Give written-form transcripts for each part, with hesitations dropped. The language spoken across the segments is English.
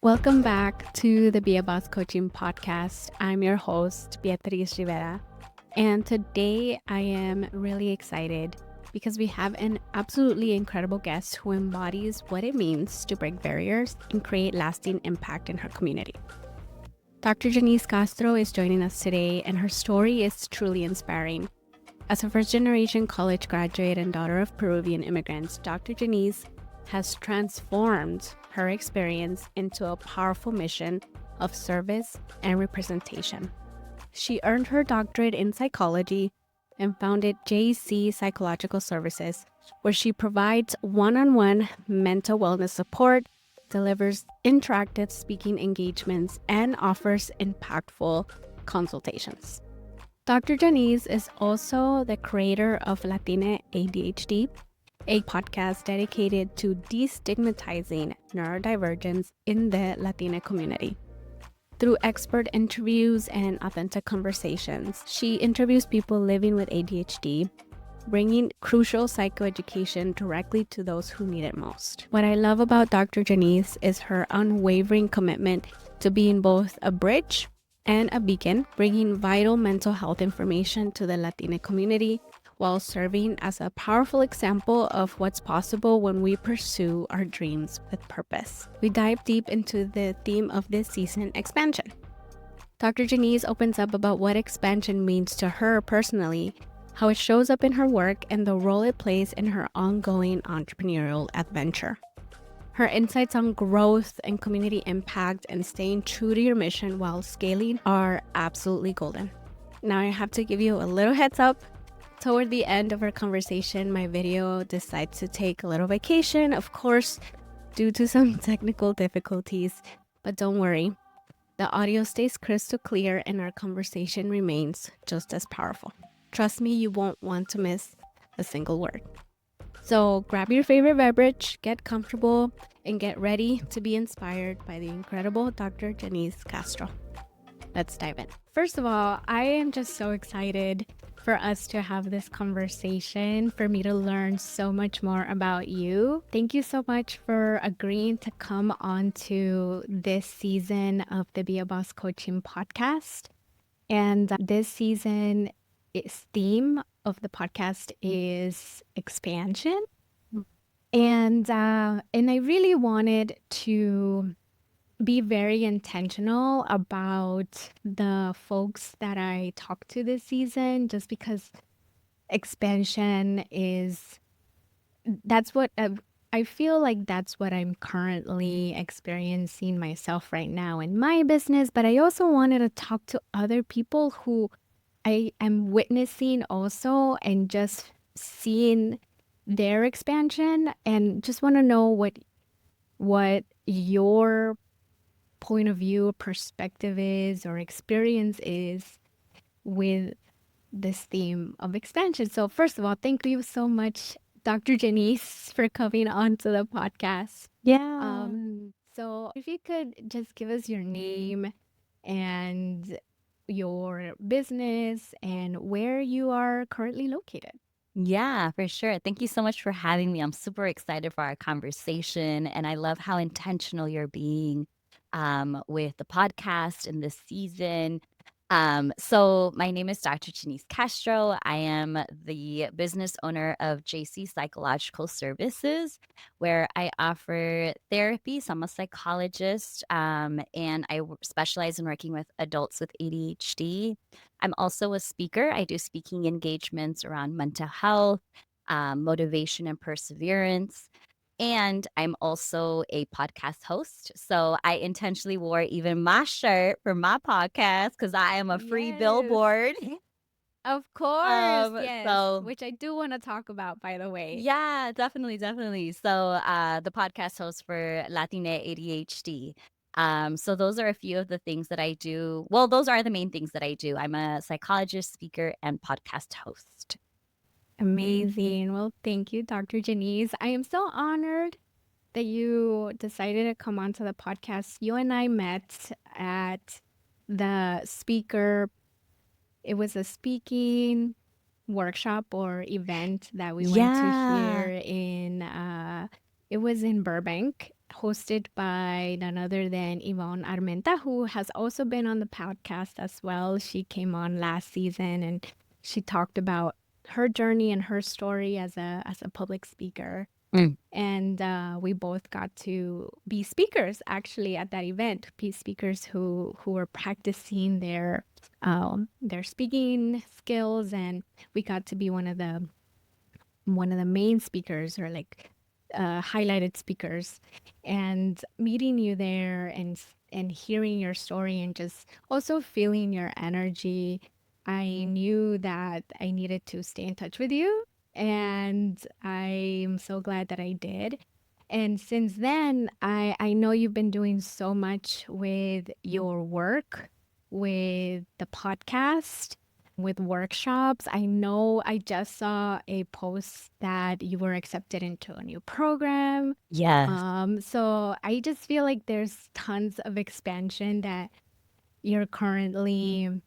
Welcome back to the Be a Boss Coaching Podcast. I'm your host, Beatriz Rivera, and today I am really excited because we have an absolutely incredible guest who embodies what it means to break barriers and create lasting impact in her community. Dr. Janice Castro is joining us today, and her story is truly inspiring. As a first-generation college graduate and daughter of Peruvian immigrants, Dr. Janice has transformed her experience into a powerful mission of service and representation. She earned her doctorate in psychology and founded JC Psychological Services, where she provides one-on-one mental wellness support, delivers interactive speaking engagements, and offers impactful consultations. Dr. Janice is also the creator of Latine ADHD, a podcast dedicated to de-stigmatizing neurodivergence in the Latina community. Through expert interviews and authentic conversations, she interviews people living with ADHD, bringing crucial psychoeducation directly to those who need it most. What I love about Dr. Janice is her unwavering commitment to being both a bridge and a beacon, bringing vital mental health information to the Latina community while serving as a powerful example of what's possible when we pursue our dreams with purpose. We dive deep into the theme of this season, expansion. Dr. Janice opens up about what expansion means to her personally, how it shows up in her work, and the role it plays in her ongoing entrepreneurial adventure. Her insights on growth and community impact and staying true to your mission while scaling are absolutely golden. Now I have to give you a little heads up. Toward the end of our conversation, my video decides to take a little vacation, of course, due to some technical difficulties. But don't worry, the audio stays crystal clear and our conversation remains just as powerful. Trust me, you won't want to miss a single word. So grab your favorite beverage, get comfortable, and get ready to be inspired by the incredible Dr. Janice Castro. Let's dive in. First of all, I am just so excited for us to have this conversation, for me to learn so much more about you. Thank you so much for agreeing to come on to this season of the Be a Boss Coaching Podcast. And this season, its theme of the podcast is expansion. And I really wanted to be very intentional about the folks that I talk to this season, just because expansion that's what I feel like that's what I'm currently experiencing myself right now in my business. But I also wanted to talk to other people who I am witnessing also and just seeing their expansion, and just want to know what your point of view, perspective is, or experience is with this theme of expansion. So first of all, thank you so much, Dr. Janice, for coming on to the podcast. Yeah. So if you could just give us your name and your business and where you are currently located. Yeah, for sure. Thank you so much for having me. I'm super excited for our conversation, and I love how intentional you're being with the podcast in this season. So my name is Dr. Janice Castro. I am the business owner of JC Psychological Services, where I offer therapy. So I'm a psychologist, and specialize in working with adults with ADHD. I'm also a speaker. I do speaking engagements around mental health, motivation, and perseverance. And I'm also a podcast host. So I intentionally wore even my shirt for my podcast because I am a free Yes. billboard. Of course, Um, yes, so which I do want to talk about, by the way. yeah, definitely, definitely. So the podcast host for Latine ADHD. So those are a few of the things that I do. Well, those are the main things that I do. I'm a psychologist, speaker, and podcast host. Amazing. Well, thank you, Dr. Janice. I am so honored that you decided to come onto the podcast. You and I met at the speaker. It was a speaking workshop or event that we went to Yeah. here it was in Burbank. hosted by none other than Yvonne Armenta, who has also been on the podcast as well. She came on last season and she talked about her journey and her story as a public speaker. Mm. And we both got to be speakers actually at that event. Be speakers who were practicing their speaking skills, and we got to be one of the main speakers, or like highlighted speakers, and meeting you there and hearing your story and just also feeling your energy. I knew that I needed to stay in touch with you, and I'm so glad that I did. And since then, I know you've been doing so much with your work, with the podcast, with workshops. I know I just saw a post that you were accepted into a new program. Yes. So I just feel like there's tons of expansion that you're currently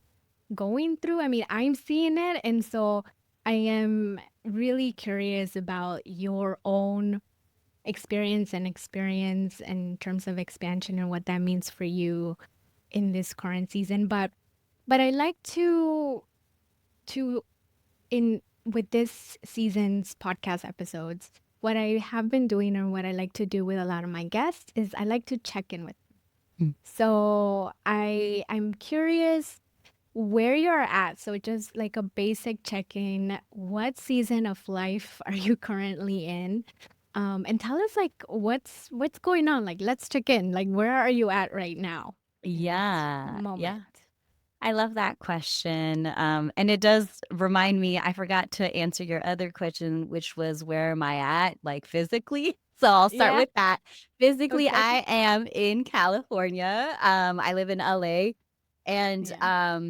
going through. I mean, I'm seeing it. And so I am really curious about your own experience in terms of expansion and what that means for you in this current season. But I like to in with this season's podcast episodes, what I have been doing and what I like to do with a lot of my guests is I like to check in with. Mm. So I'm curious where you're at. So just like a basic check-in, what season of life are you currently in? And tell us like what's going on. Like let's check in. Like where are you at right now in this Yeah. moment? Yeah. I love that question. And it does remind me, I forgot to answer your other question, which was where am I at, like physically? So I'll start Yeah. with that. Physically, Okay. I am in California. I live in LA. And Yeah.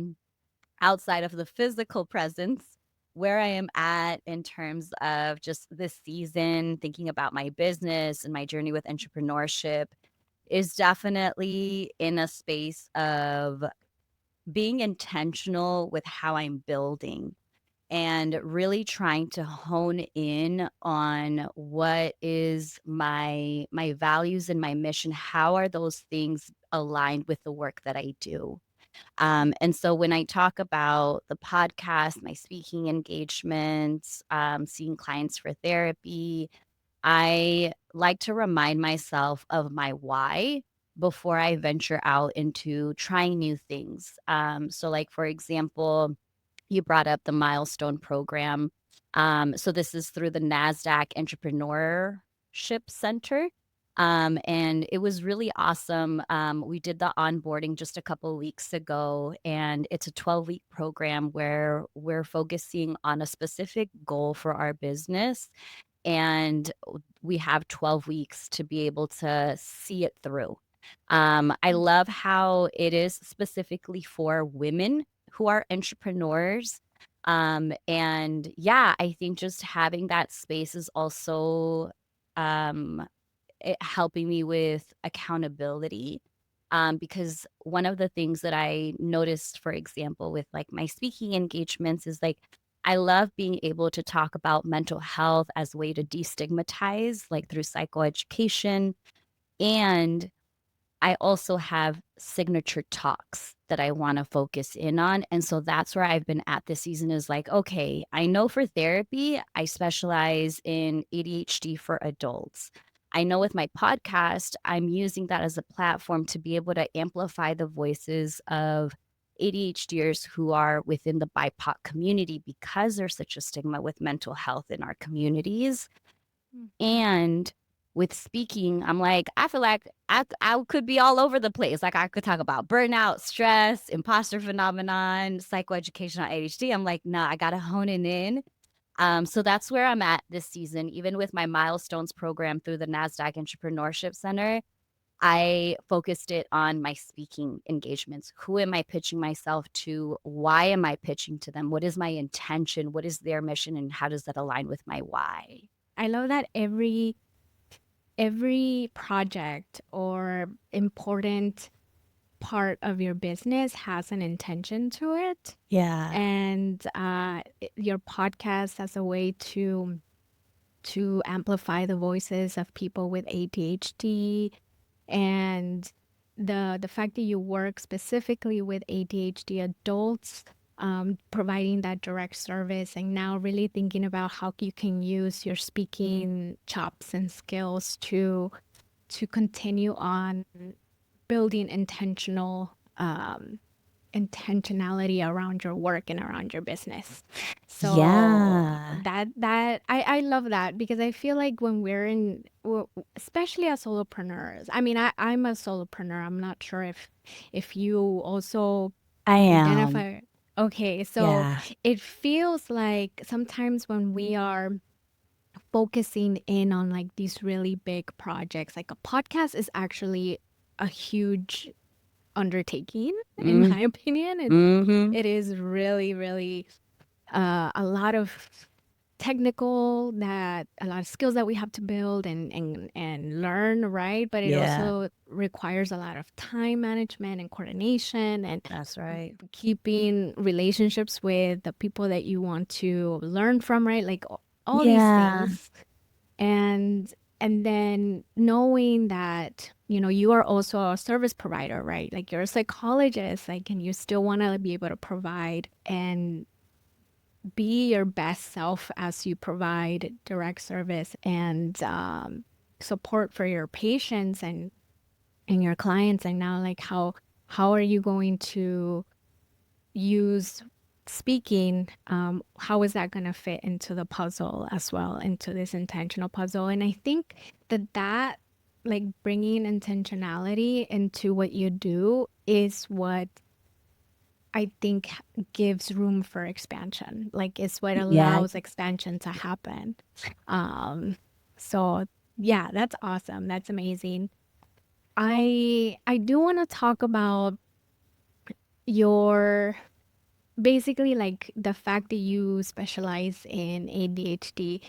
outside of the physical presence, where I am at in terms of just this season, thinking about my business and my journey with entrepreneurship is definitely in a space of being intentional with how I'm building and really trying to hone in on what is my values and my mission. How are those things aligned with the work that I do? And so when I talk about the podcast, my speaking engagements, seeing clients for therapy, I like to remind myself of my why before I venture out into trying new things. So, like, for example, you brought up the milestone program. So this is through the NASDAQ Entrepreneurship Center. And it was really awesome. We did the onboarding just a couple of weeks ago, and it's a 12-week program where we're focusing on a specific goal for our business. And we have 12 weeks to be able to see it through. I love how it is specifically for women who are entrepreneurs. And yeah, I think just having that space is also um, helping me with accountability. Because one of the things that I noticed, for example, with like my speaking engagements is like, I love being able to talk about mental health as a way to destigmatize, like through psychoeducation. And I also have signature talks that I want to focus in on. And so that's where I've been at this season is like, okay, I know for therapy, I specialize in ADHD for adults. I know with my podcast, I'm using that as a platform to be able to amplify the voices of ADHDers who are within the BIPOC community because there's such a stigma with mental health in our communities. Mhm. And with speaking, I'm like, I feel like I could be all over the place. Like I could talk about burnout, stress, imposter phenomenon, psychoeducational ADHD. I'm like, nah, I gotta hone it in. So that's where I'm at this season. Even with my milestones program through the NASDAQ Entrepreneurship Center, I focused it on my speaking engagements. Who am I pitching myself to? Why am I pitching to them? What is my intention? What is their mission? And how does that align with my why? I love that every project or important part of your business has an intention to it. Yeah. And your podcast as a way to to amplify the voices of people with ADHD, and the fact that you work specifically with ADHD adults, providing that direct service, and now really thinking about how you can use your speaking chops and skills to continue on building intentionality around your work and around your business. So Yeah, I love that, because I feel like when especially as solopreneurs, I mean, I'm a solopreneur. I'm not sure if you also I am. identify. Okay, so Yeah. it feels like sometimes when we are focusing in on like these really big projects, like a podcast is actually a huge undertaking, in Mm, my opinion. mm-hmm. It is really, really a lot of a lot of skills that we have to build and learn, right? But it Yeah, also requires a lot of time management and coordination, and that's right. keeping relationships with the people that you want to learn from, right? Like all these Yeah. things. And then knowing that, you are also a service provider, right? Like you're a psychologist, like, and you still want to be able to provide and be your best self as you provide direct service and support for your patients and your clients. And now, like, how are you going to use speaking? How is that going to fit into the puzzle as well, into this intentional puzzle? And I think that like bringing intentionality into what you do is what I think gives room for expansion. Like it's what Yeah. allows expansion to happen. Um, so yeah, that's awesome. That's amazing. I do want to talk about your basically like the fact that you specialize in ADHD.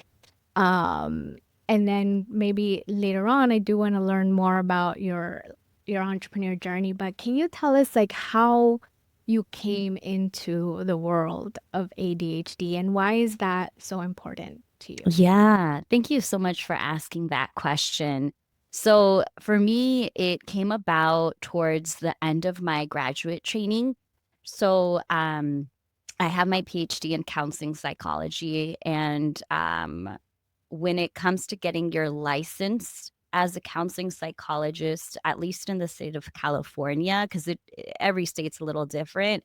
Um, and then maybe later on, I do want to learn more about your entrepreneur journey. But can you tell us like how you came into the world of ADHD, and why is that so important to you? Yeah. Thank you so much for asking that question. So, for me, it came about towards the end of my graduate training. So, I have my PhD in counseling psychology. And when it comes to getting your license as a counseling psychologist, at least in the state of California, because every state's a little different,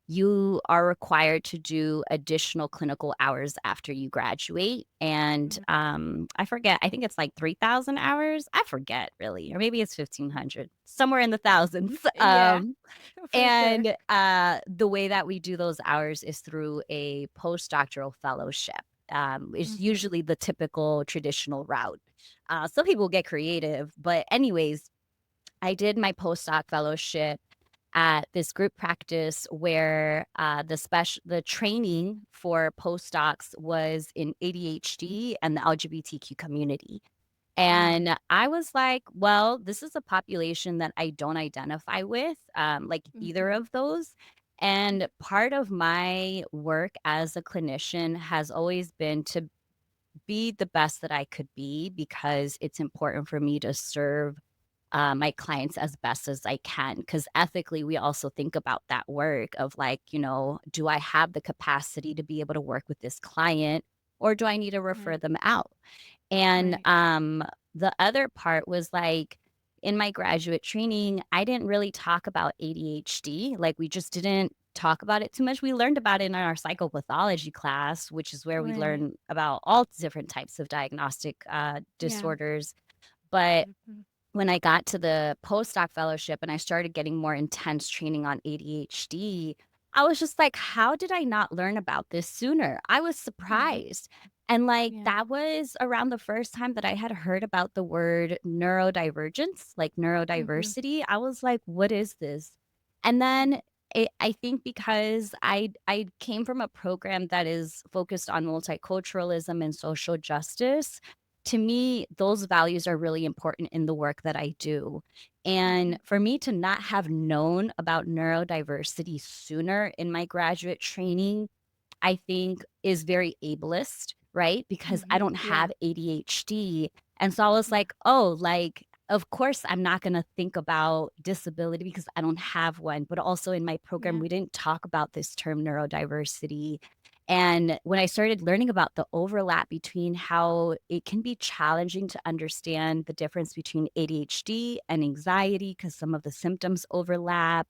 you are required to do additional clinical hours after you graduate. And I forget, I think it's like 3,000 hours. I forget really, or maybe it's 1,500, somewhere in the thousands. Yeah, for sure. And the way that we do those hours is through a postdoctoral fellowship. It's Hmm. usually the typical traditional route. Some people get creative, but, anyways, I did my postdoc fellowship at this group practice where the training for postdocs was in ADHD and the LGBTQ community. Wow. And I was like, well, this is a population that I don't identify with, like either Hmm. of those. And part of my work as a clinician has always been to be the best that I could be, because it's important for me to serve my clients as best as I can. Because ethically, we also think about that work of like, do I have the capacity to be able to work with this client, or do I need to refer Right. them out? And Right. the other part was like, in my graduate training, I didn't really talk about ADHD. Like, we just didn't talk about it too much. We learned about it in our psychopathology class, which is where we Right. learn about all different types of diagnostic Yeah. disorders. But Hmm. when I got to the postdoc fellowship and I started getting more intense training on ADHD, I was just like, how did I not learn about this sooner? I was Hmm. surprised. And like, Yeah. that was around the first time that I had heard about the word neurodivergence, like Hmm. neurodiversity. I was like, what is this? And then I think because I came from a program that is focused on multiculturalism and social justice, to me, those values are really important in the work that I do. And Hmm. for me to not have known about neurodiversity sooner in my graduate training, I think is very ableist. right? Because I don't Yeah. have ADHD. And so I was like, oh, like, of course, I'm not going to think about disability because I don't have one. But also in my program, Yeah. we didn't talk about this term neurodiversity. And when I started learning about the overlap between how it can be challenging to understand the difference between ADHD and anxiety, because some of the symptoms overlap,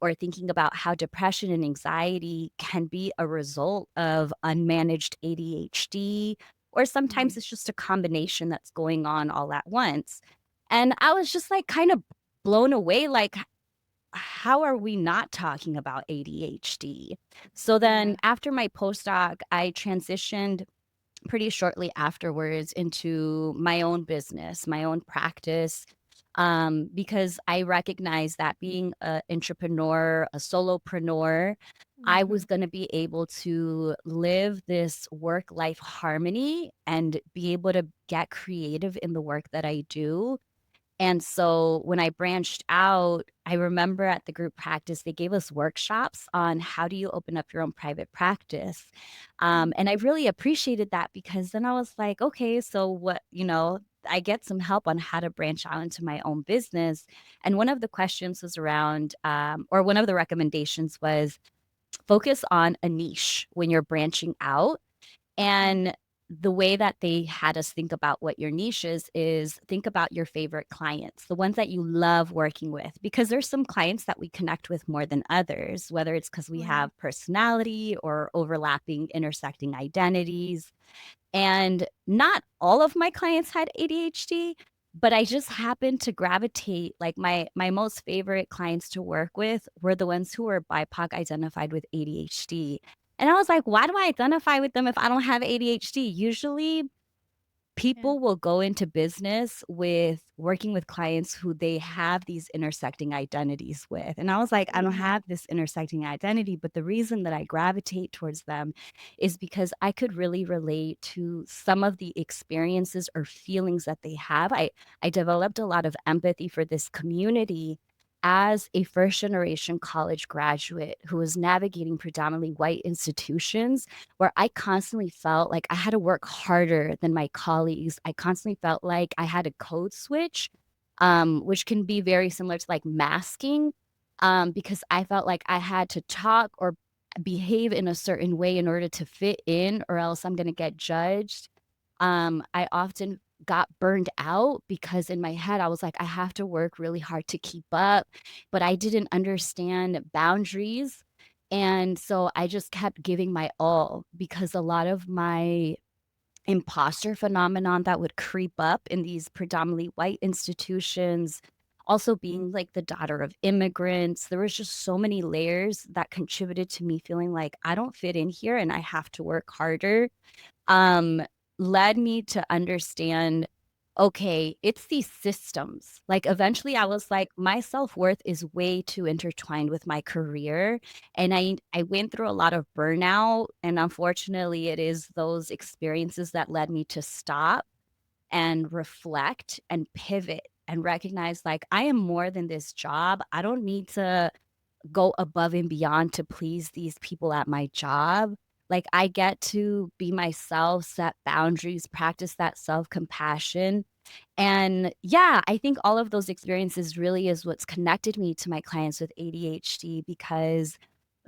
or thinking about how depression and anxiety can be a result of unmanaged ADHD, or sometimes Right. it's just a combination that's going on all at once. And I was just like kind of blown away, like, how are we not talking about ADHD? So then Yeah. after my postdoc, I transitioned pretty shortly afterwards into my own business, my own practice, because I recognized that being an entrepreneur, a solopreneur, I was Mhm. going to be able to live this work life harmony and be able to get creative in the work that I do. And so when I branched out, I remember at the group practice, they gave us workshops on how do you open up your own private practice. And I Mhm. really appreciated that because then I was like, okay, so what, I get some help on how to branch out into my own business. And one of the questions was around, or one of the recommendations was focus on a niche when you're branching out. Okay. And the way that they had us think about what your niche is think about your favorite clients, the ones that you love working with, because there's some clients that we connect with more than others, whether it's because we Right. have personality or overlapping, intersecting identities. And not all of my clients had ADHD, but I just happened to gravitate, like my most favorite clients to work with were the ones who were BIPOC identified with ADHD. And I was like, why do I identify with them if I don't have ADHD? Usually Yeah. people will go into business with working with clients who they have these intersecting identities with. And I was like, I don't Mhm. have this intersecting identity, but the reason that I gravitate towards them is because I could really relate to some of the experiences or feelings that they have. I developed a lot of empathy for this community as a first generation college graduate who was navigating predominantly white institutions where I constantly felt like I had to work harder than my colleagues. I constantly felt like I had a code switch, which can be very similar to like masking, because I felt like I had to talk or behave in a certain way in order to fit in, or else I'm going to get judged. I often got burned out because in my head, I was like, I have to work really hard to keep up, but I didn't understand boundaries. And so I just kept giving my all because a lot of my imposter phenomenon that would creep up in these predominantly white institutions, also being like the daughter of immigrants, there was just so many layers that contributed to me feeling like I don't fit in here and I have to work harder, um, led me to understand, okay, it's these systems. Like eventually I was like, my self-worth is way too intertwined with my career. And I went through a lot of burnout. And unfortunately, it is those experiences that led me to stop and reflect and pivot and recognize like I am more than this job. I don't need to go above and beyond to please these people at my job. Like I get to be myself, set boundaries, practice that self-compassion. And yeah, I think all of those experiences really is what's connected me to my clients with ADHD because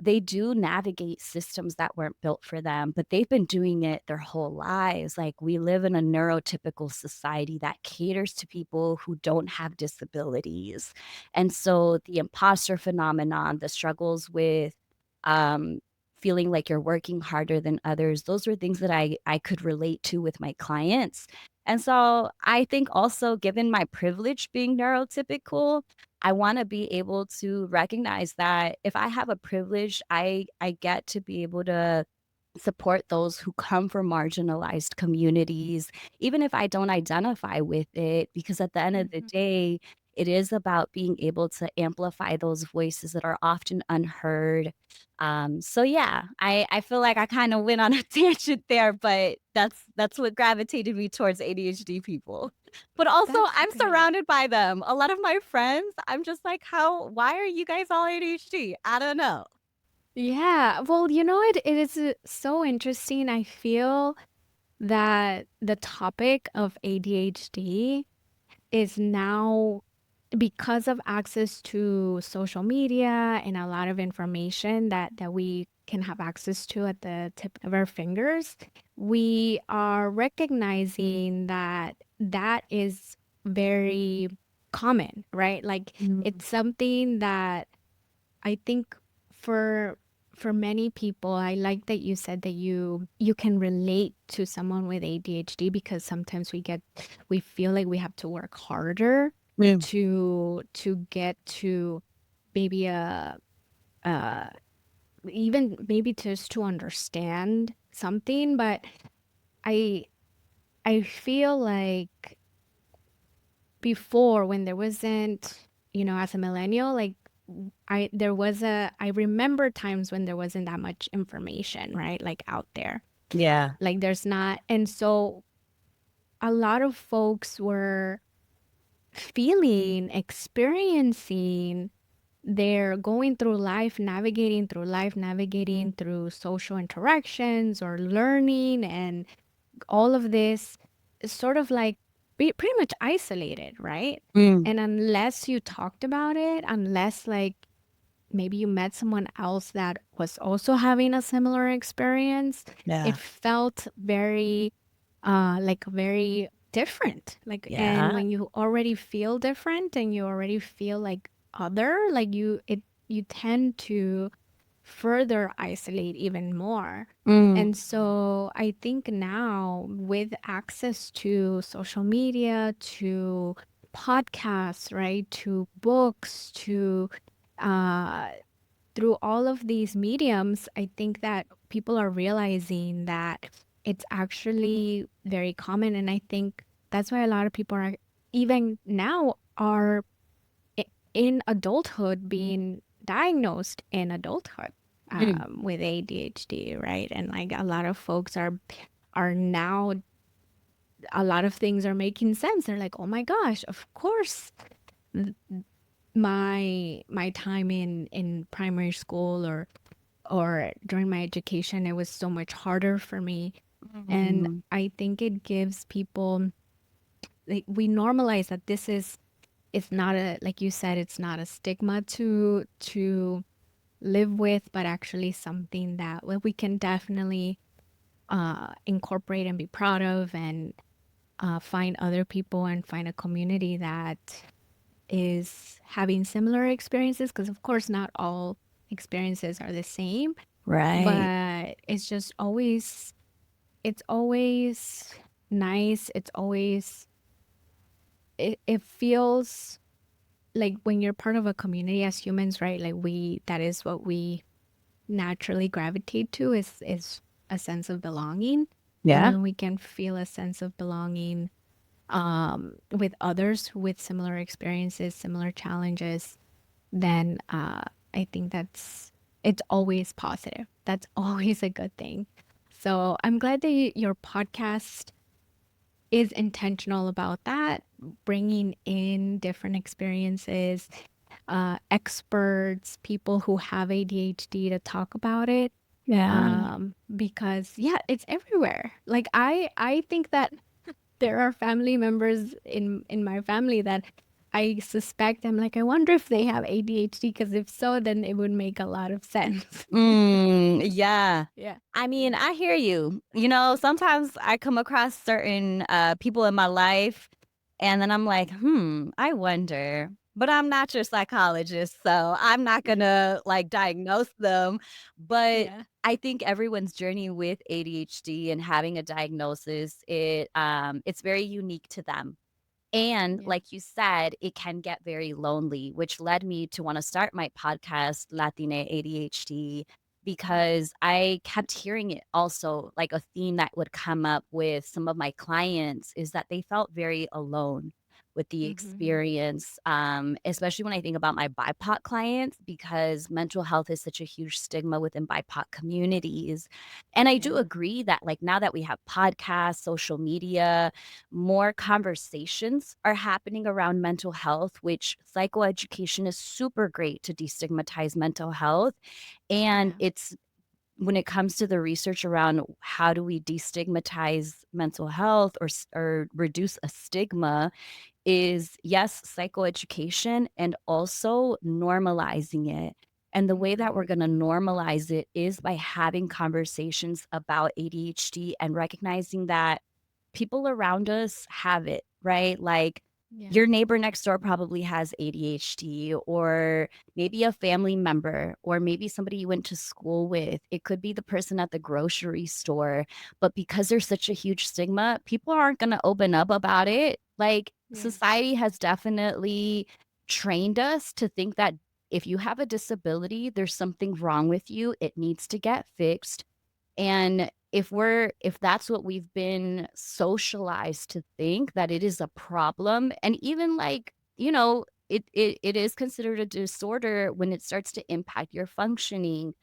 they do navigate systems that weren't built for them, but they've been doing it their whole lives. Like we live in a neurotypical society that caters to people who don't have disabilities. And so the imposter phenomenon, the struggles with um, feeling like you're working harder than others, those were things that I could relate to with my clients. And so I think also given my privilege being neurotypical, I want to be able to recognize that if I have a privilege, I get to be able to support those who come from marginalized communities, even if I don't identify with it, because at the end of the Mhm. day, it is about being able to amplify those voices that are often unheard. So yeah, I feel like I kind of went on a tangent there, but that's what gravitated me towards ADHD people. But also That's I'm great. surrounded by them. A lot of my friends, I'm just like, why are you guys all ADHD? I don't know. Yeah. Well, it is so interesting. I feel that the topic of ADHD is now, because of access to social media and a lot of information that we can have access to at the tip of our fingers, we are recognizing that that is very common, right? Like, Mm. it's something that I think for for many people, I like that you said that you can relate to someone with ADHD, because sometimes we feel like we have to work harder Mm. to get to maybe uh even maybe just to understand something. But I I feel like before, when there wasn't, as a millennial, like, I remember times when there wasn't that much information, right? Like, out there. Yeah. Like, there's not. And so a lot of folks were experiencing, they're going through life, navigating through social interactions or learning, and all of this is sort of like pretty much isolated, right? Mm. And unless you talked about it, unless, like, maybe you met someone else that was also having a similar experience, it Yeah. felt very, like, very different. Like, and Yeah. when you already feel different and you already feel like other, like, you tend to further isolate even more. Mm. And so I think now, with access to social media, to podcasts, right, to books, to uh, through all of these mediums, I think that people are realizing that it's actually very common. And I think that's why a lot of people are, even now, are in adulthood, being diagnosed in adulthood, Mm. with ADHD, right? And, like, a lot of folks are now, a lot of things are making sense. They're like, oh my gosh, of course, my time in primary school, or during my education, it was so much harder for me. And Mm. I think it gives people, like, we normalize that this is, it's not a, like you said, it's not a stigma to live with, but actually something that, well, we can definitely incorporate and be proud of, and find other people and find a community that is having similar experiences, because of course not all experiences are the same. Right. But it's always nice. It's always, it feels like, when you're part of a community as humans, right? Like, that is what we naturally gravitate to, is a sense of belonging. And Yeah. when we can feel a sense of belonging, with others with similar experiences, similar challenges, then I think it's always positive. That's always a good thing. So I'm glad that your podcast is intentional about that, bringing in different experiences, experts, people who have ADHD, to talk about it. Yeah. Because, yeah, it's everywhere. Like, I think that there are family members in my family that I suspect, I'm like, I wonder if they have ADHD, because if so, then it would make a lot of sense. Yeah. Yeah. I mean, I hear you. Sometimes I come across certain people in my life and then I'm like, I wonder. But I'm not your psychologist, so I'm not gonna like diagnose them. But Yeah. I think everyone's journey with ADHD and having a diagnosis, it's very unique to them. And Yeah. like you said, it can get very lonely, which led me to want to start my podcast, Latine ADHD, because I kept hearing it also, like a theme that would come up with some of my clients is that they felt very alone with the Mhm. experience, especially when I think about my BIPOC clients, because mental health is such a huge stigma within BIPOC communities. And I do Yeah. agree that, like, now that we have podcasts, social media, more conversations are happening around mental health, which psychoeducation is super great to destigmatize mental health. And Yeah. it's when it comes to the research around how do we destigmatize mental health or reduce a stigma, is yes, psychoeducation and also normalizing it. And the way that we're Mhm. going to normalize it is by having conversations about ADHD and recognizing that people around us have it, right? Like Yeah. your neighbor next door probably has ADHD, or maybe a family member, or maybe somebody you went to school with. It could be the person at the grocery store. But because there's such a huge stigma, people aren't going to open up about it. Like, Yeah. society has definitely trained us to think that if you have a disability, there's something wrong with you. It needs to get fixed. And if that's what we've been socialized to think, that it is a problem, and even, like, it is considered a disorder when it starts to impact your functioning.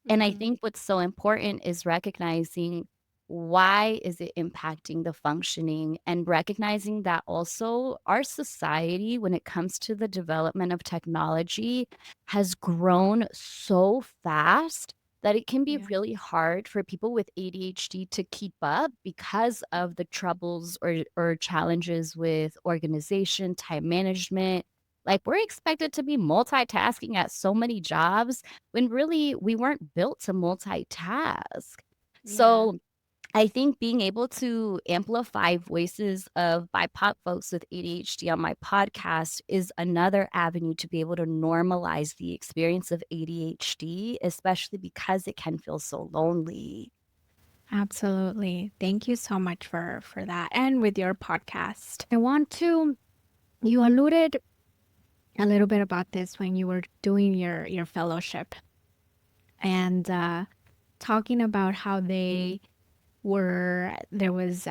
And I Mhm. think what's so important is recognizing why is it impacting the functioning, and recognizing that also our society, when it comes to the development of technology, has grown so fast that it can be Yeah. really hard for people with ADHD to keep up because of the troubles or challenges with organization, time management. Like, we're expected to be multitasking at so many jobs when really we weren't built to multitask. Yeah. So I think being able to amplify voices of BIPOC folks with ADHD on my podcast is another avenue to be able to normalize the experience of ADHD, especially because it can feel so lonely. Absolutely. Thank you so much for that. And with your podcast, I want to you alluded a little bit about this when you were doing your fellowship and talking about how there was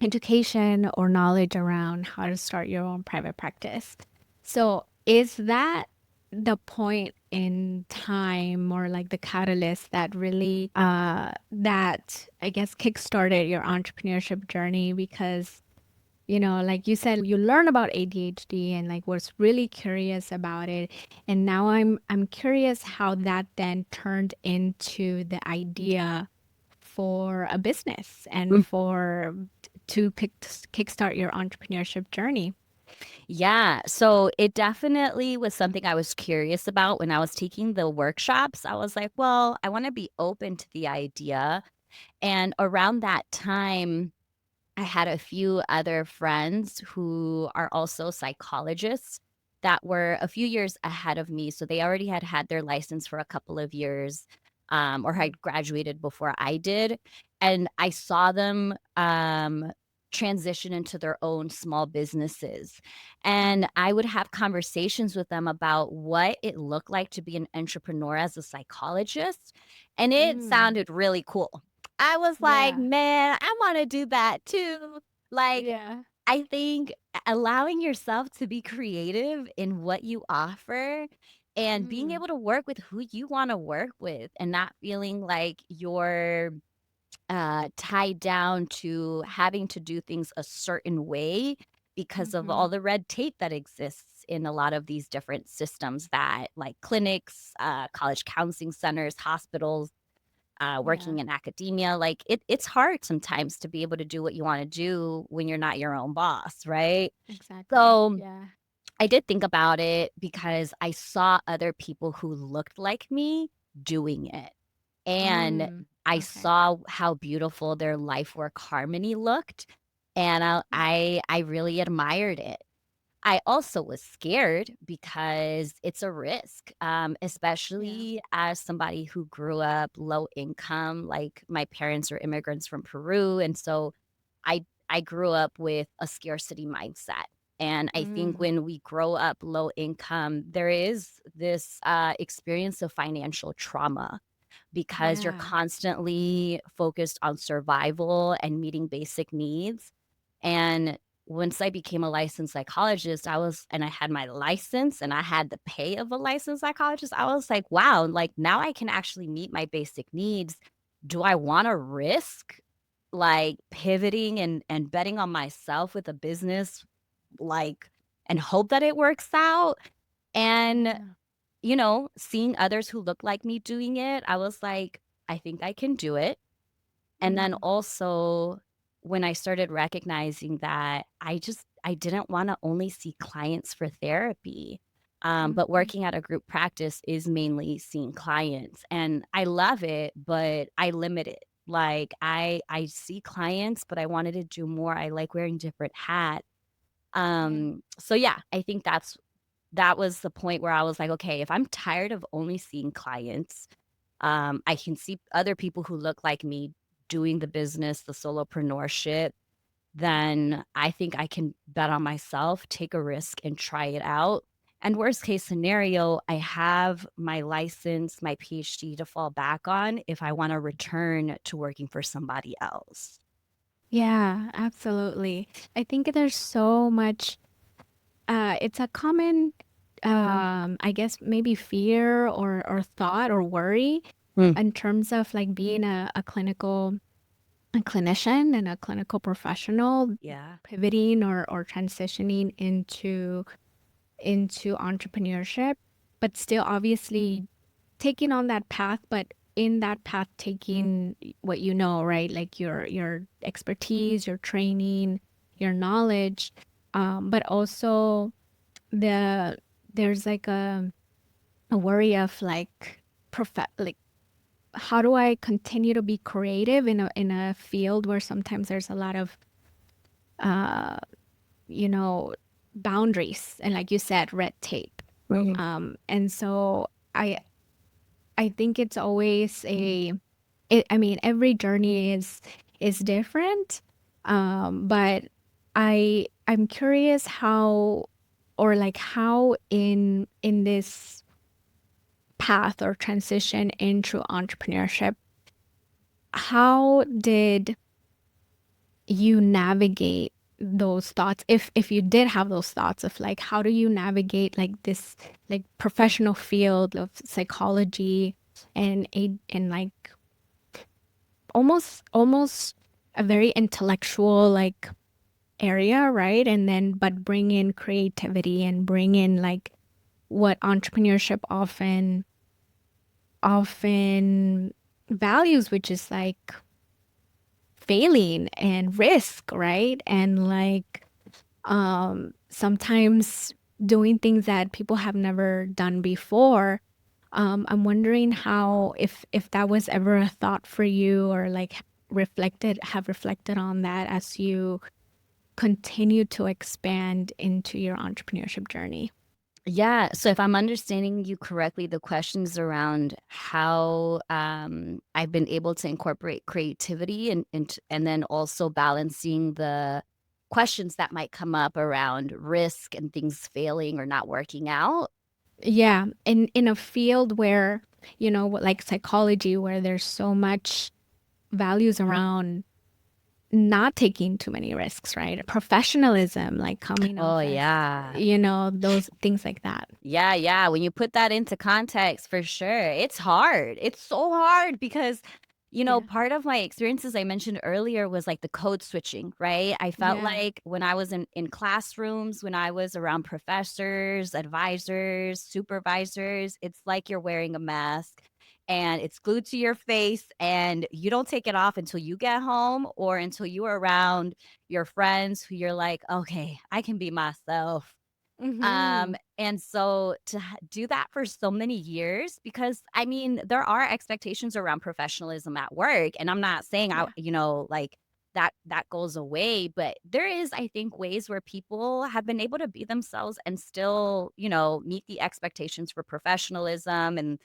education or knowledge around how to start your own private practice. So is that the point in time or like the catalyst that really that I guess kickstarted your entrepreneurship journey? Because like you said, you learn about ADHD and like was really curious about it. And now I'm curious how that then turned into the idea for a business and for to kickstart your entrepreneurship journey. Yeah, so it definitely was something I was curious about when I was taking the workshops. I was like, well, I want to be open to the idea. And around that time, I had a few other friends who are also psychologists that were a few years ahead of me. So they already had their license for a couple of years, or Mm. had graduated before I did. And I saw them transition into their own small businesses. Mm. And I would have conversations with them about what it looked like to be an entrepreneur as a psychologist. And it Mm. sounded really cool. I was like, Yeah. "Man, I wanna do that too." Like, Yeah. I think allowing yourself to be creative in what you offer and being Mm. able to work with who you wanna work with, and not feeling like you're, tied down to having to do things a certain way because of Mm-hmm. all the red tape that exists in a lot of these different systems, that like clinics, college counseling centers, hospitals, Yeah. working in academia. Like, it's hard sometimes to be able to do what you want to do when you're not your own boss, right? Exactly. So Yeah. I did think about it because I saw other people who looked like me doing it. And Mm. I Okay. saw how beautiful their life work harmony looked. And Yeah. I really admired it. I also was scared because it's a risk, Yeah. especially as somebody who grew up low income. Like, my parents are immigrants from Peru, and so I grew up with a scarcity mindset. And I think Mm. when we grow up low income, there is this experience of financial trauma because you're Yeah. constantly focused on survival and meeting basic needs. And once I became a licensed psychologist, and I had my license and I had the pay of a licensed psychologist, I was like, wow, like now I can actually meet my basic needs. Do I want to risk like pivoting and betting on myself with a business, like, and hope that it works out? And, Yeah. seeing others who look like me doing it, I was like, I think I can do it. And then Mhm. also, when I started recognizing that I didn't wanna only see clients for therapy, but Mhm. working at a group practice is mainly seeing clients, and I love it, but I limit it. Like, I see clients, but I wanted to do more. I like wearing different hats. Yeah. So yeah, I think that was the point where I was like, "Okay, if I'm tired of only seeing clients, I can see other people who look like me doing the business, the solopreneurship, then I think I can bet on myself, take a risk, and try it out." And worst case scenario, I have my license, my PhD to fall back on if I wanna return to working for somebody else. Yeah, absolutely. I think there's so much it's a common I guess maybe fear or thought or worry Mm, in terms of like being a clinician and a clinical professional yeah. pivoting or transitioning into entrepreneurship, but still obviously taking on that path, but in that path taking what you know, right? Like your expertise, your training, your knowledge, but also the there's like a worry of like like how do I continue to be creative in a field where sometimes there's a lot of uh you know boundaries and like you said red tape. Mhm. And so I think it's always I mean, every journey is different. But I'm curious how or like how in this path or transition into entrepreneurship, how did you navigate those thoughts if you did have those thoughts of like how do you navigate like this like professional field of psychology and like almost a very intellectual like area, right? And then but bring in creativity and bring in like what entrepreneurship often values, which is like failing and risk, right? And like sometimes doing things that people have never done before. I'm wondering how if that was ever a thought for you or like reflected on that as you continue to expand into your entrepreneurship journey. Yeah, so if I'm understanding you correctly, the question's around how, I've been able to incorporate creativity and then also balancing the questions that might come up around risk and things failing or not working out. Yeah, in a field where, like psychology, where there's so much values around not taking too many risks, right? Professionalism, like coming Oh, off as, yeah. those things like that. Yeah, yeah, when you put that into context, for sure, it's hard. It's so hard because, Yeah. part of my experiences I mentioned earlier was like the code switching, right? I felt Yeah. like when I was in classrooms, when I was around professors, advisors, supervisors, it's like you're wearing a mask and it's glued to your face and you don't take it off until you get home or until you are around your friends who you're like, okay, I can be myself. Hmm. And so to do that for so many years, because I mean, there are expectations around professionalism at work, and I'm not saying Yeah. like that goes away, but there is, I think, ways where people have been able to be themselves and still, meet the expectations for professionalism and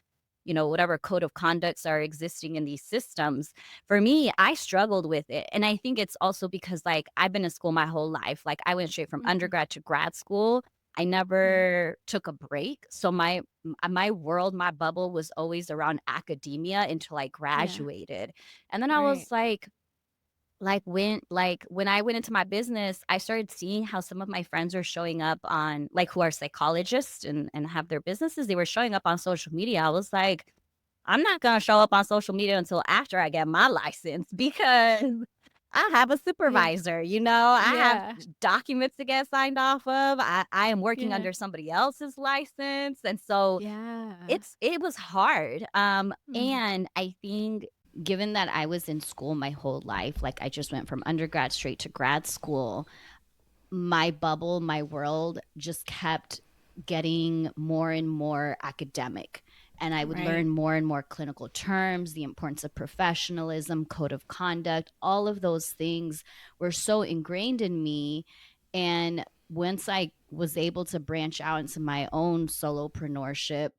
whatever code of conducts are existing in these systems. For me, I struggled with it, and I think it's also because like I've been in school my whole life. Like I went straight from Hmm. undergrad to grad school. I Yeah. never took a break. So my world, my bubble was always around academia until I Yeah. graduated. And then I Right. was like, When I went into my business, I started seeing how some of my friends are showing up on, like, who are psychologists and have their businesses, they were showing up on social media. I was like, "I'm not gonna show up on social media until after I get my license because I have a Yeah. supervisor, I have Yeah. documents to get signed off of. I am working Yeah. under somebody else's license." And so Yeah. it was hard, Mm. and I think given that I was in school my whole life, like, I just went from undergrad straight to grad school, my bubble, my world just kept getting more and more academic. And I would Right. learn more and more clinical terms, the importance of professionalism, code of conduct, all of those things were so ingrained in me. And once I was able to branch out into my own solopreneurship,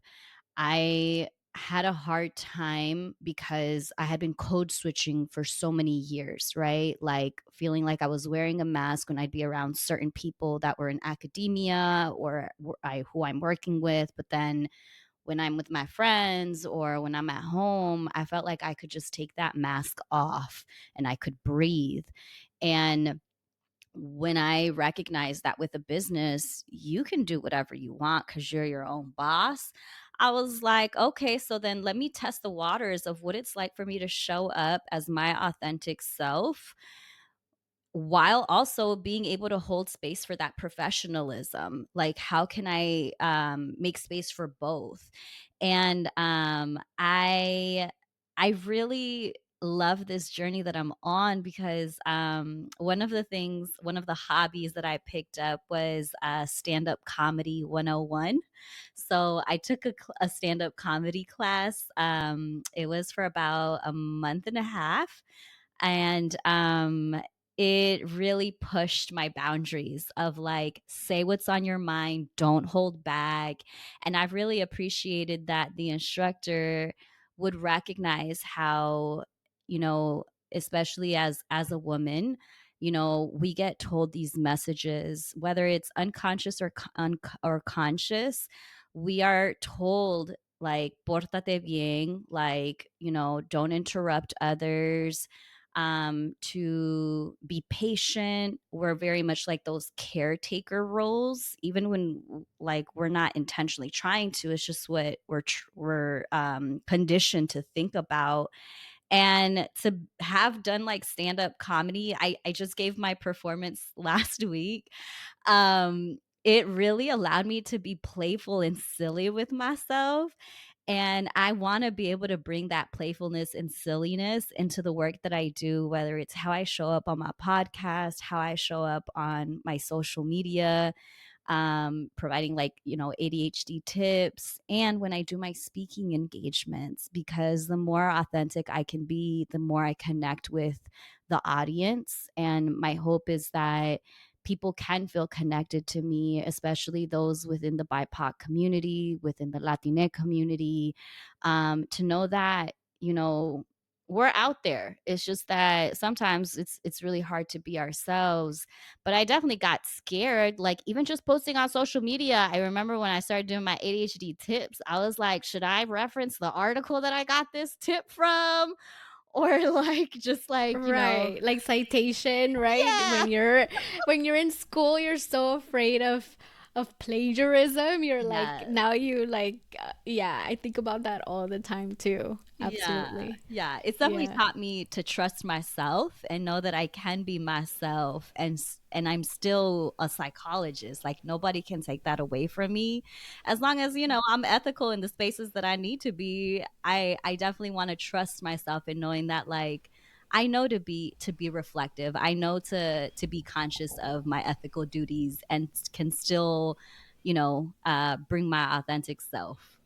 I had a hard time because I had been code switching for so many years, right? Like feeling like I was wearing a mask when I'd be around certain people that were in academia or who I'm working with. But then when I'm with my friends or when I'm at home, I felt like I could just take that mask off and I could breathe. And when I recognized that with a business, you can do whatever you want because you're your own boss, I was like, okay, so then let me test the waters of what it's like for me to show up as my authentic self while also being able to hold space for that professionalism. Like, how can I make space for both? And I really love this journey that I'm on because one of the hobbies that I picked up was stand up comedy 101. So I took a stand up comedy class. It was for about a month and a half, and it really pushed my boundaries of, like, say what's on your mind, don't hold back. And I've really appreciated that the instructor would recognize how, you know especially as a woman, we get told these messages, whether it's unconscious or conscious. We are told, like, pórtate bien, like, don't interrupt others, to be patient. We're very much like those caretaker roles, even when, like, we're not intentionally trying to. It's just what we're conditioned to think about. And to have done, like, stand-up comedy, I just gave my performance last week. It really allowed me to be playful and silly with myself, and I wanna be able to bring that playfulness and silliness into the work that I do, whether it's how I show up on my podcast, how I show up on my social media, providing, like, ADHD tips, and when I do my speaking engagements, because the more authentic I can be, the more I connect with the audience. And my hope is that people can feel connected to me, especially those within the BIPOC community, within the Latine community, to know that, we're out there. It's just that sometimes it's really hard to be ourselves. But I definitely got scared, like, even just posting on social media. I remember when I started doing my ADHD tips, I was like, should I reference the article that I got this tip from? Or, like, just like, Right. Like citation, right? yeah. When you're in school, you're so afraid of plagiarism. You're like Yes. now you like yeah, I think about that all the time too. Yeah, Absolutely. yeah. It's definitely Yeah. taught me to trust myself and know that I can be myself, and I'm still a psychologist. Like, nobody can take that away from me. As long as, I'm ethical in the spaces that I need to be. I definitely want to trust myself in knowing that, like, I know to be reflective. I know to be conscious of my ethical duties and can still, bring my authentic self.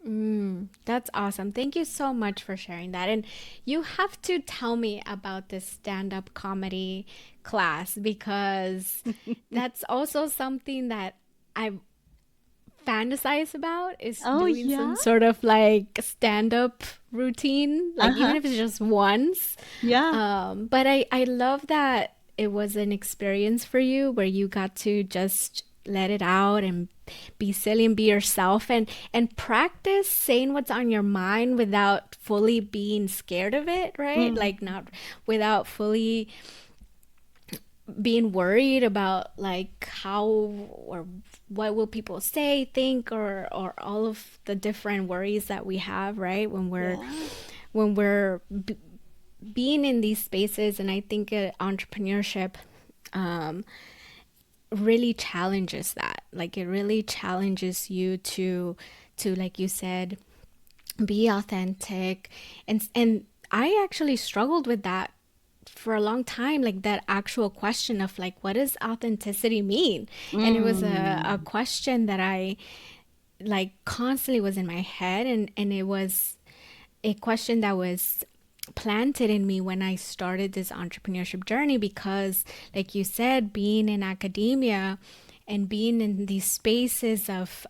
That's awesome. Thank you so much for sharing that. And you have to tell me about this stand-up comedy class because that's also something that I fantasize about is Oh, doing yeah? some sort of like stand-up routine, like even Uh-huh. if it's just once. Yeah. But I love that it was an experience for you where you got to just let it out and be silly and be yourself, and practice saying what's on your mind without fully being scared of it, right? Mm, Like, not without fully being worried about like how or what will people say, think, or all of the different worries that we have, right? yeah. When we're being in these spaces. And I think entrepreneurship um, really challenges that. Like, it really challenges you to, like you said, be authentic. And I actually struggled with that for a long time, like that actual question of like, what does authenticity mean? And it was a Mm, question that I like constantly was in my head, and it was a question that was planted in me when I started this entrepreneurship journey, because like you said, being in academia and being in these spaces of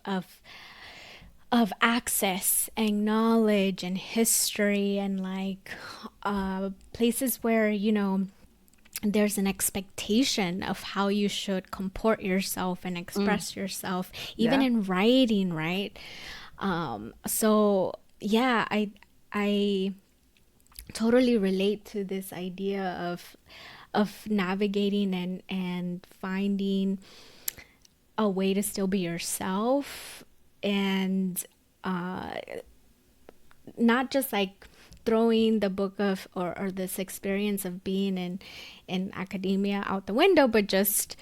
access and knowledge and history, and like places where, there's an expectation of how you should comport yourself and mm, express yourself, even yeah. in writing, right? So yeah, I totally relate to this idea of navigating and finding a way to still be yourself, and uh, not just like throwing the book of or this experience of being in academia out the window, but just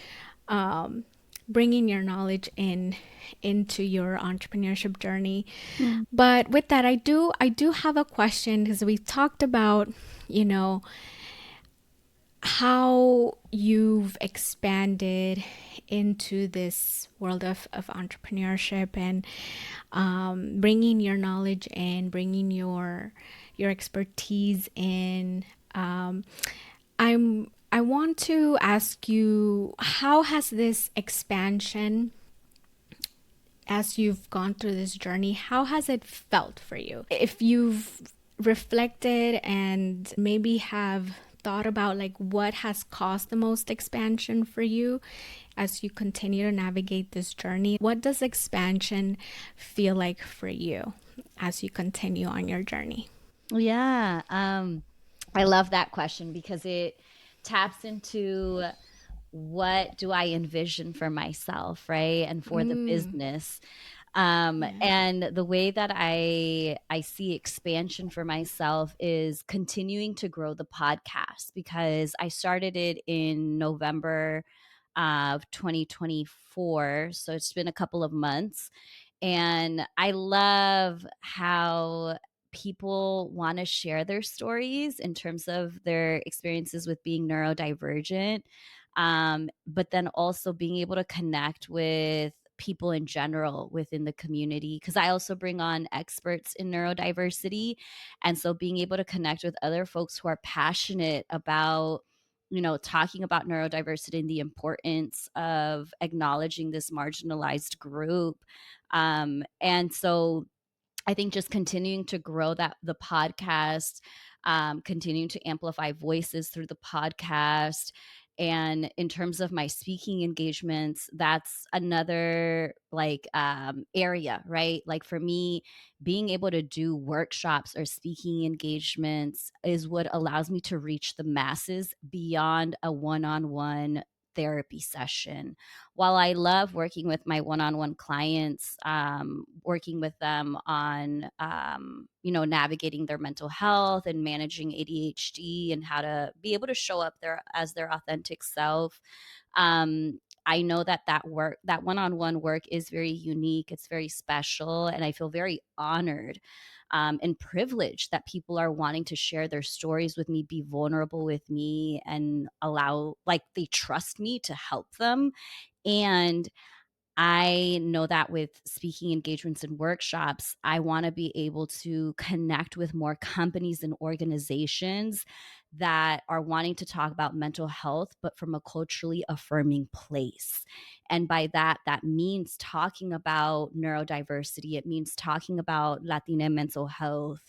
um, bringing your knowledge into your entrepreneurship journey. Mm, But with that, I do have a question, because we've talked about, you know how you've expanded into this world of entrepreneurship, and bringing your knowledge and bringing your expertise in. I want to ask you, how has this expansion, as you've gone through this journey, how has it felt for you? If you've reflected and maybe have thought about like what has caused the most expansion for you as you continue to navigate this journey, what does expansion feel like for you as you continue on your journey? yeah. I love that question because it taps into what do I envision for myself, right? And for the Mm, business. yeah. And the way that I see expansion for myself is continuing to grow the podcast, because I started it in November of 2024. So it's been a couple of months. And I love how people want to share their stories in terms of their experiences with being neurodivergent, but then also being able to connect with people in general within the community, because I also bring on experts in neurodiversity. And so being able to connect with other folks who are passionate about, talking about neurodiversity and the importance of acknowledging this marginalized group. And so I think just continuing to grow the podcast, continuing to amplify voices through the podcast. And in terms of my speaking engagements, that's another like area, right? Like for me, being able to do workshops or speaking engagements is what allows me to reach the masses beyond a one-on-one therapy session. While I love working with my one-on-one clients, working with them on, navigating their mental health and managing ADHD and how to be able to show up there as their authentic self. I know that one-on-one work is very unique. It's very special, and I feel very honored and privileged that people are wanting to share their stories with me, be vulnerable with me, and like, they trust me to help them. And I know that with speaking engagements and workshops, I want to be able to connect with more companies and organizations that are wanting to talk about mental health, but from a culturally affirming place. And by that, that means talking about neurodiversity. It means talking about Latina mental health.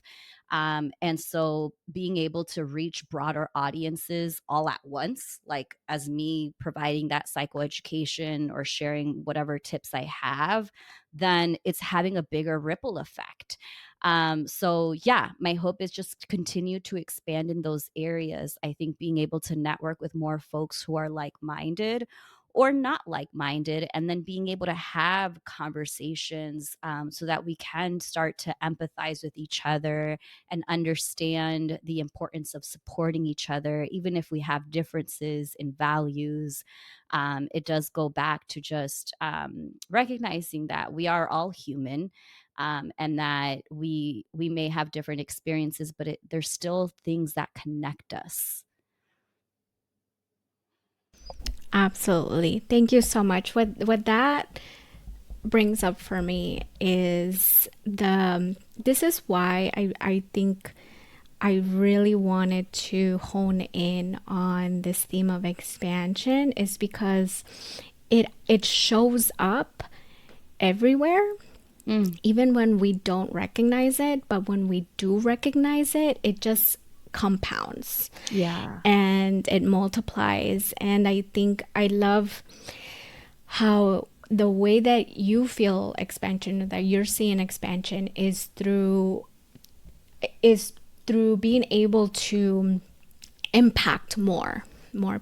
And so being able to reach broader audiences all at once, like as me providing that psychoeducation or sharing whatever tips I have, then it's having a bigger ripple effect. So yeah, my hope is just to continue to expand in those areas. I think being able to network with more folks who are like-minded or not like-minded, and then being able to have conversations so that we can start to empathize with each other and understand the importance of supporting each other, even if we have differences in values. It does go back to just recognizing that we are all human, and that we may have different experiences, but there's still things that connect us. Absolutely. Thank you so much. What that brings up for me is this is why I think I really wanted to hone in on this theme of expansion, is because it shows up everywhere, Mm, even when we don't recognize it. But when we do recognize it, it just compounds yeah. and it multiplies. And I think I love how the way that you feel expansion, that you're seeing expansion, is through being able to impact more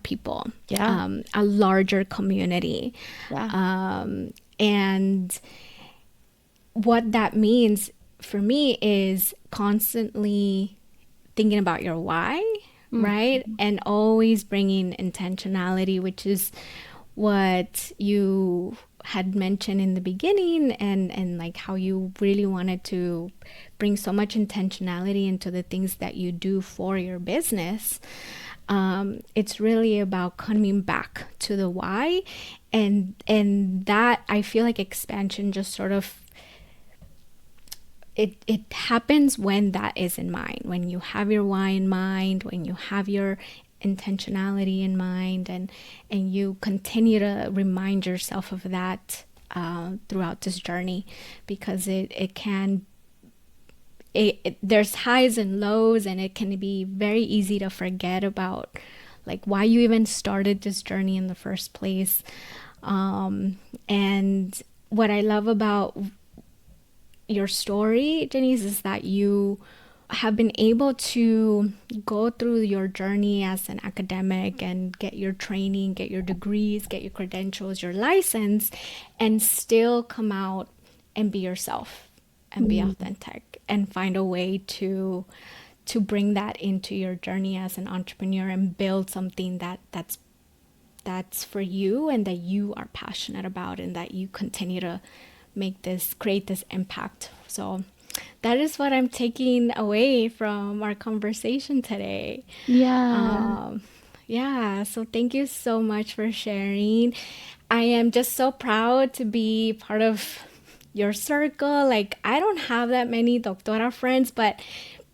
people, Yeah. a larger community. Yeah. And what that means for me is constantly thinking about your why, Mm, right? And always bringing intentionality, which is what you had mentioned in the beginning, and like how you really wanted to bring so much intentionality into the things that you do for your business. It's really about coming back to the why, and that I feel like expansion just sort of it happens when that is in mind, when you have your why in mind, when you have your intentionality in mind, and you continue to remind yourself of that throughout this journey, because there's highs and lows, and it can be very easy to forget about like why you even started this journey in the first place. And what I love about your story, Janice, is that you have been able to go through your journey as an academic and get your training, get your degrees, get your credentials, your license, and still come out and be yourself and be mm, authentic and find a way to bring that into your journey as an entrepreneur and build something that's for you and that you are passionate about, and that you continue to create this impact. So that is what I'm taking away from our conversation today. yeah. Um, yeah, so thank you so much for sharing. I am just so proud to be part of your circle. Like, I don't have that many doctora friends, but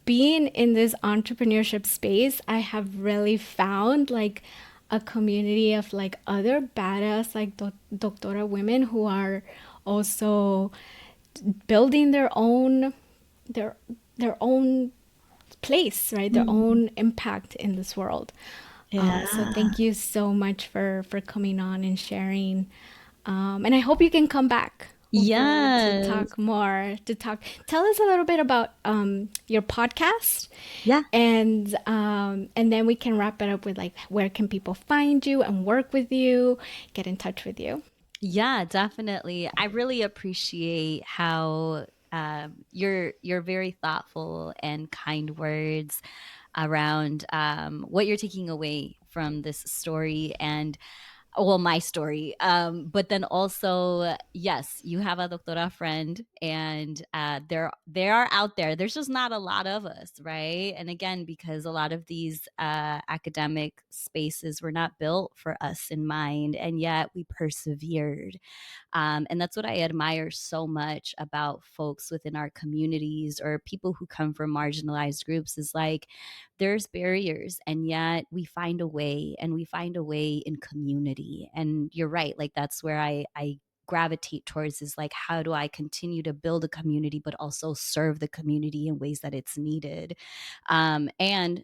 being in this entrepreneurship space, I have really found like a community of like other badass like doctora women who are also building their their own place, right? Their Mm, own impact in this world. So yeah. thank you so much for coming on and sharing. And I hope you can come back for to Yes. talk more. To talk, tell us a little bit about your podcast, Yeah. and then we can wrap it up with like where can people find you and work with you, get in touch with you. Yeah, definitely. I really appreciate how your very thoughtful and kind words around what you're taking away from this story, and well, my story. But then also, yes, you have a doctora friend, and they are out there. There's just not a lot of us, right? And again, because a lot of these academic spaces were not built for us in mind, and yet we persevered. And that's what I admire so much about folks within our communities or people who come from marginalized groups, is like there's barriers, and yet we find a way, and we find a way in community. And you're right, like that's where I gravitate towards, is like, how do I continue to build a community but also serve the community in ways that it's needed. And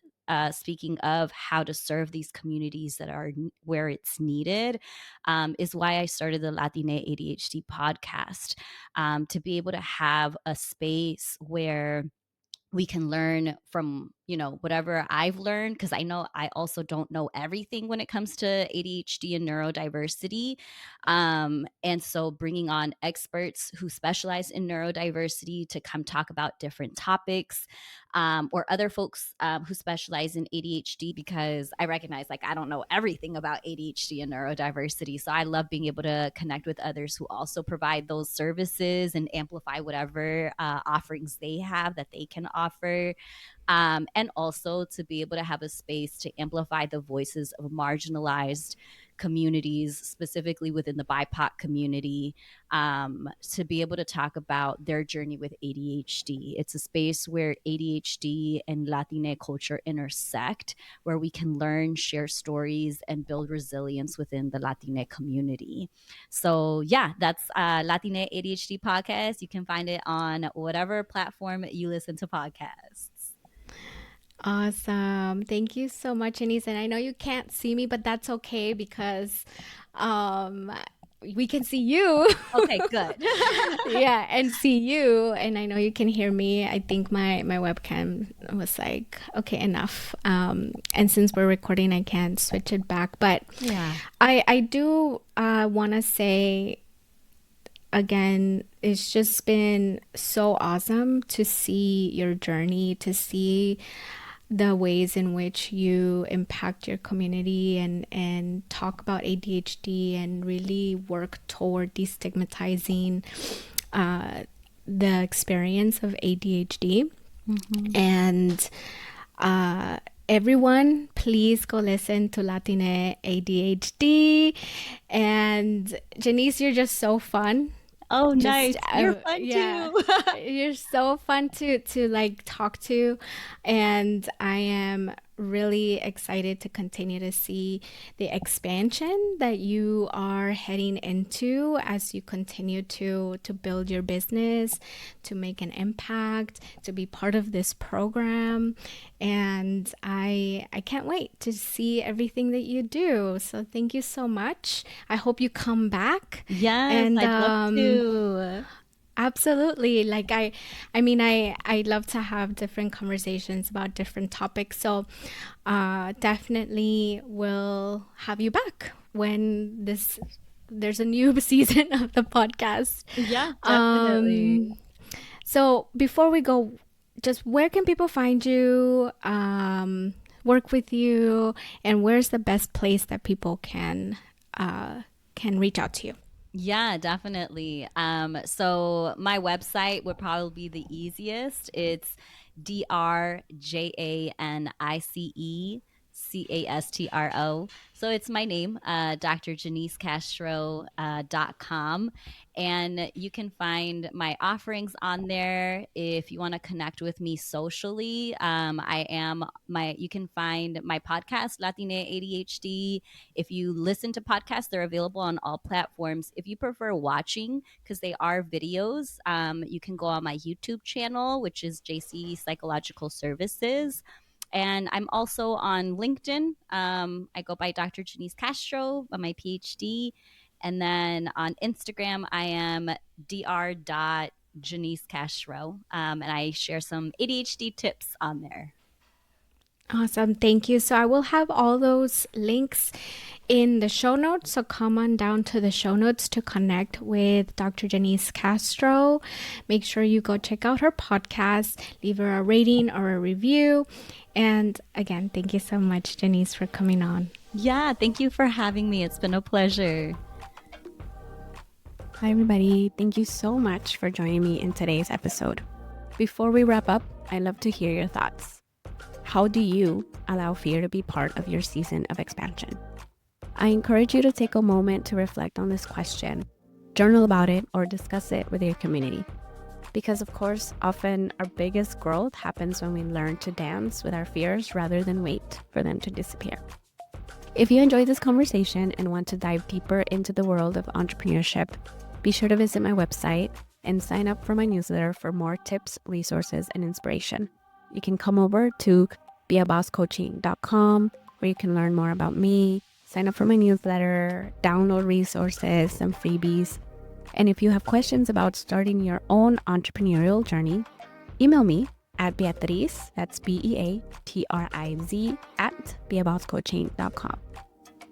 speaking of how to serve these communities that are where it's needed, is why I started the Latine ADHD podcast, to be able to have a space where we can learn from, whatever I've learned, because I know I also don't know everything when it comes to ADHD and neurodiversity. And so bringing on experts who specialize in neurodiversity to come talk about different topics, or other folks who specialize in ADHD, because I recognize, like, I don't know everything about ADHD and neurodiversity. So I love being able to connect with others who also provide those services and amplify whatever offerings they have that they can offer. And also to be able to have a space to amplify the voices of marginalized communities, specifically within the BIPOC community, to be able to talk about their journey with ADHD. It's a space where ADHD and Latine culture intersect, where we can learn, share stories, and build resilience within the Latine community. So yeah, that's Latine ADHD podcast. You can find it on whatever platform you listen to podcasts. Awesome. Thank you so much, Janice. And I know you can't see me, but that's okay because um, we can see you. Okay, good. Yeah, and see you. And I know you can hear me. I think my webcam was like, okay, enough. And since we're recording, I can't switch it back. But Yeah. I do want to say, again, it's just been so awesome to see your journey, to see the ways in which you impact your community and talk about ADHD and really work toward destigmatizing the experience of ADHD. Mm-hmm. And everyone, please go listen to Latine ADHD. And Janice, you're just so fun. Oh, nice. Just You're fun yeah, too. you're so fun to like talk to, and I am really excited to continue to see the expansion that you are heading into as you continue to build your business, to make an impact, to be part of this program. And I can't wait to see everything that you do. So thank you so much. I hope you come back. Yes, And I'd love to. absolutely. Like I love to have different conversations about different topics. So definitely will have you back when there's a new season of the podcast. Yeah, definitely. Um so before we go, just where can people find you, work with you, and where's the best place that people can reach out to you? Yeah, definitely. So my website would probably be the easiest. It's DrJaniceCastro. So it's my name, drjanicecastro.com. And you can find my offerings on there. If you want to connect with me socially, you can find my podcast, Latine ADHD. If you listen to podcasts, they're available on all platforms. If you prefer watching, because they are videos, you can go on my YouTube channel, which is JC Psychological Services. And I'm also on LinkedIn. I go by Dr. Janice Castro, by my PhD. And then on Instagram, I am dr.Janice Castro. And I share some ADHD tips on there. Awesome. Thank you. So I will have all those links in the show notes. So come on down to the show notes to connect with Dr. Janice Castro. Make sure you go check out her podcast, leave her a rating or a review. And again, thank you so much, Janice, for coming on. Yeah, thank you for having me. It's been a pleasure. Hi, everybody. Thank you so much for joining me in today's episode. Before we wrap up, I'd love to hear your thoughts. How do you allow fear to be part of your season of expansion? I encourage you to take a moment to reflect on this question, journal about it, or discuss it with your community. Because, of course, often our biggest growth happens when we learn to dance with our fears rather than wait for them to disappear. If you enjoyed this conversation and want to dive deeper into the world of entrepreneurship, be sure to visit my website and sign up for my newsletter for more tips, resources, and inspiration. You can come over to beabosscoaching.com where you can learn more about me, sign up for my newsletter, download resources, some freebies. And if you have questions about starting your own entrepreneurial journey, email me at Beatriz, that's Beatriz, at beabosscoaching.com.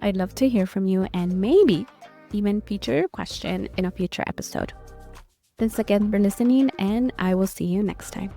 I'd love to hear from you and maybe even feature your question in a future episode. Thanks again for listening, and I will see you next time.